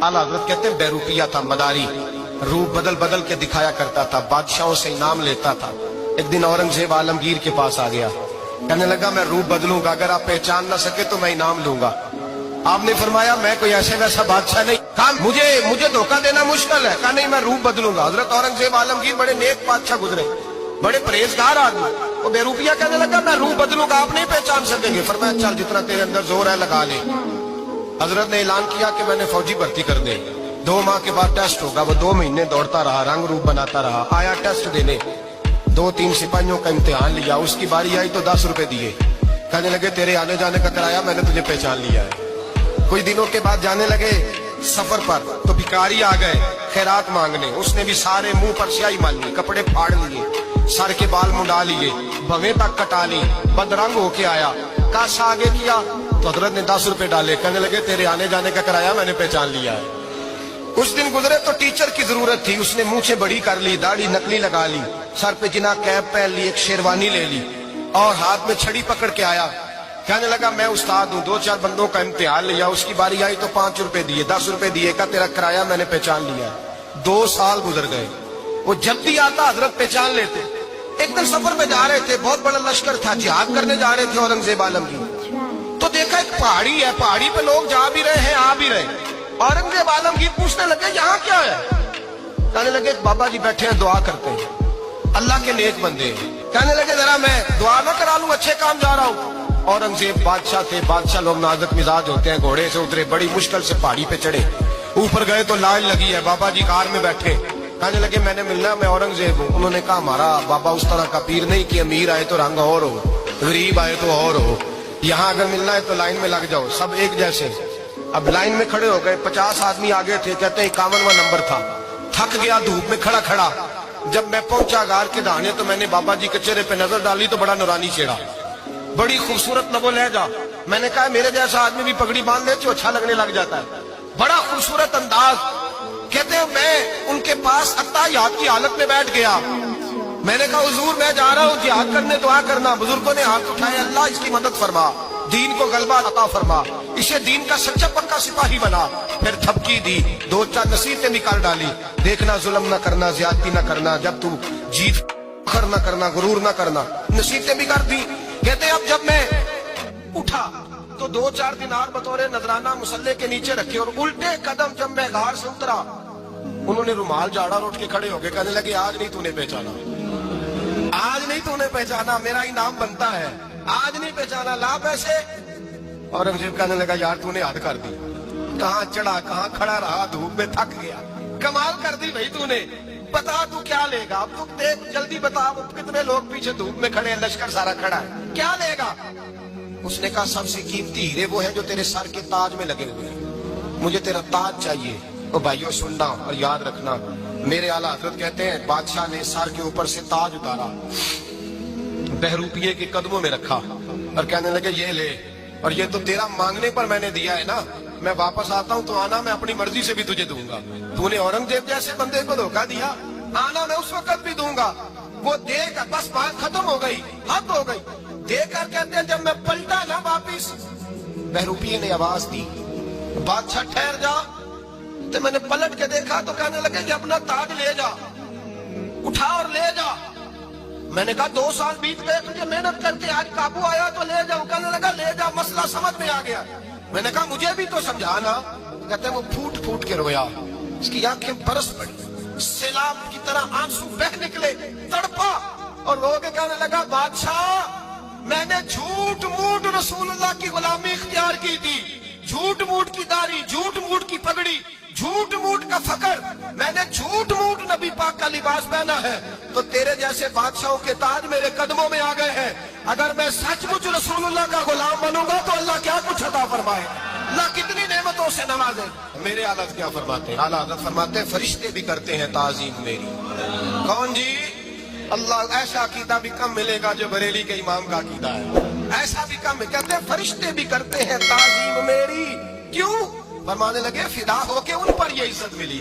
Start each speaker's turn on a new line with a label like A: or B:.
A: आला हजरत कहते हैं बेरूपिया था, मदारी, रूप बदल बदल के दिखाया करता था, बादशाहों से इनाम लेता था। एक दिन औरंगजेब आलमगीर के पास आ गया, कहने लगा मैं रूप बदलूंगा, अगर आप पहचान ना सके तो मैं इनाम लूंगा। आपने फरमाया मैं कोई ऐसे वैसा बादशाह नहीं, कहा मुझे धोखा देना मुश्किल है, कहा नहीं मैं रूप बदलूंगा। हजरत औरंगजेब आलमगीर बड़े नेक बादशाह गुजरे, बड़े परहेजगार आदमी, वो बेरूपिया कहने लगा मैं रूप बदलूंगा, आप नहीं पहचान सकेंगे। फरमाया चल जितना तेरे अंदर जोर है लगा ले। हजरत ने ऐलान किया कि मैंने फौजी भर्ती कर दे, 2 माह के बाद टेस्ट होगा। वो 2 महीने दौड़ता रहा, रंग रूप बनाता रहा, आया टेस्ट देने, 2-3 सिपाहियों का इम्तिहान लिया, उसकी बारी आई तो 10 रुपए दिए, कहने लगे तेरे आने जाने का किराया मैंने तुझे पहचान लिया है। कुछ दिनों के बाद जाने लगे सफर पर, तो भिखारी आ गए खैरात मांगने, उसने भी सारे मुंह पर स्याही मार ली, कपड़े फाड़ लिए, सर के बाल मुंडा लिए, भवें तक कटा ली, बदरंग होके आया, काशा आगे किया तो हजरत ने 10 रुपए डाले, कहने लगे तेरे आने जाने का किराया मैंने पहचान लिया है। कुछ दिन गुजरे तो टीचर की जरूरत थी, उसने मूछें बड़ी कर ली, दाढ़ी नकली लगा ली, सर पे जिना कैप पहन ली, एक शेरवानी ले ली और हाथ में छड़ी पकड़ के आया, कहने लगा मैं उस्ताद हूँ। 2-4 बंदों का इम्तिहान लिया, उसकी बारी आई तो 5 रुपए दिए, 10 रुपए दिए, का तेरा किराया मैंने पहचान लिया है। 2 साल गुजर गए, वो जब भी आता हजरत पहचान लेते। एक दिन सफर में जा रहे थे, बहुत बड़ा लश्कर था, जिहाद करने जा रहे थे औरंगजेब आलमगीर, तो देखा एक पहाड़ी है, पहाड़ी पे लोग जा भी रहे हैं आ भी रहे। औरंगजेब आलमगीर पूछने लगे यहाँ क्या है, कहने लगे बाबा जी बैठे हैं दुआ करते हैं, अल्लाह के नेक बंदे हैं। कहने लगे जरा मैं दुआ ना करा लूं, अच्छे काम जा रहा हूँ। औरंगजेब बादशाह थे, बादशाह लोग नाजुक मिजाज होते हैं, घोड़े से उतरे, बड़ी मुश्किल से पहाड़ी पे चढ़े, ऊपर गए तो लाइन लगी है, बाबा जी कार में बैठे, कहने लगे मैंने मिलना, मैं औरंगजेब हूँ। उन्होंने कहा हमारा बाबा उस तरह का पीर नहीं कि अमीर आए तो रंग और हो, गरीब आए तो और हो, यहाँ अगर मिलना है तो लाइन में लग जाओ, सब एक जैसे। अब लाइन में खड़े हो गए, 50 आदमी आगे थे, कहते हैं 51वां नंबर था। थक गया धूप में खड़ा खड़ा, जब मैं पहुंचा गार के दाने तो मैंने बाबा जी के चेहरे पे नजर डाली तो बड़ा नूरानी चेहरा, बड़ी खूबसूरत नबो लहजा। मैंने कहा मेरे जैसा आदमी भी पगड़ी बांध ले तो अच्छा लगने लग जाता है, बड़ा खूबसूरत अंदाज। कहते हैं मैं उनके पास अत्ताहियात की हालत में बैठ गया, मैंने कहा हुजूर मैं जा रहा हूँ जिहाद करने, दुआ करना। बुजुर्गों ने हाथ उठाए, अल्लाह इसकी मदद फरमा, दीन को गलबा अता फरमा, इसे दीन का सच्चा पक्का सिपाही बना। फिर थपकी दी, 2-4 नसीहतें भी कर डाली, देखना जुल्म ना करना, ज्यादती ना करना, जब तू जीत फखर ना करना, गुरूर ना करना, नसीहतें भी कर दी। कहते अब जब मैं उठा तो 2-4 दिनार बतौरे नजराना मुसल्ले के नीचे रखे, और उल्टे कदम जब मैं गार से उतरा उन्होंने रुमाल झाड़ा और उठ के खड़े हो गए, कहने लगे आज नहीं तूने पहचाना, आज नहीं तूने पहचाना, मेरा इनाम बनता है, आज नहीं पहचाना, ला पैसे। औरंगजेब कहने लगा यार तूने हद कर दी, कहाँ चढ़ा कहाँ खड़ा रहा, धूप में थक गया, कमाल कर दी भाई तूने, बता तू क्या लेगा, अब तू देख जल्दी बता, अब कितने लोग पीछे धूप में खड़े हैं, लश्कर सारा खड़ा है, क्या लेगा। उसने कहा सबसे कीमती हीरे वो है जो तेरे सर के ताज में लगे हुए हैं, मुझे तेरा ताज चाहिए। तो भाइयों सुनना और याद रखना, मेरे आला हजरत कहते हैं बादशाह ने सर के ऊपर से ताज उतारा, बहरूपिये के कदमों में रखा और कहने लगे ये ले, और ये तो तेरा मांगने पर मैंने दिया है ना, मैं वापस आता हूँ तो आना, मैं अपनी मर्जी से भी तुझे दूंगा। तूने औरंगजेब जैसे बंदे को धोखा दिया, आना मैं उस वक्त भी दूंगा। वो देकर बस बात खत्म हो गई, हद हो गई। देकर कहते हैं जब मैं पलटा ना वापिस, बहरूपिये ने आवाज दी बादशाह ठहर जा, तो मैंने पलट के देखा तो कहने लगे कि अपना ताज ले जा, उठा और ले जा। मैंने कहा 2 साल बीत गए तुझे मेहनत करके, आज काबू आया तो ले जाऊं। कहने लगा ले जा, मसला समझ में आ गया। मैंने कहा मुझे भी तो समझाना। कहते हैं वो फूट फूट के रोया, उसकी आंखें बरस पड़ी, सैलाब की तरह आंसू बह निकले, तड़पा और रो के कहने लगा बादशाह मैंने झूठ मूठ रसूलुल्लाह की गुलामी इख्तियार की थी, झूठ मूठ की दाढ़ी, झूठ मूठ की पगड़ी, झूठ मूठ का फकर, मैंने झूठ मूठ नबी पाक का लिबास पहना है, तो तेरे जैसे बादशाहों के ताज मेरे कदमों में आ गए हैं। अगर मैं सचमुच रसूलुल्लाह का गुलाम बनूंगा तो अल्लाह क्या कुछ अता फरमाए, अल्लाह कितनी नेमतों से नवाजे। मेरे आला क्या फरमाते हैं, आला हज़रत फरमाते हैं फरिश्ते भी करते हैं ताजीम मेरी। कौन जी, अल्लाह ऐसा अकीदा भी कम मिलेगा जो बरेली के इमाम का अकीदा है, ऐसा भी कम। कहते हैं फरिश्ते भी करते हैं ताजीम मेरी, क्यों? फरमाने लगे फिदा होके उन पर ये इज्जत मिली।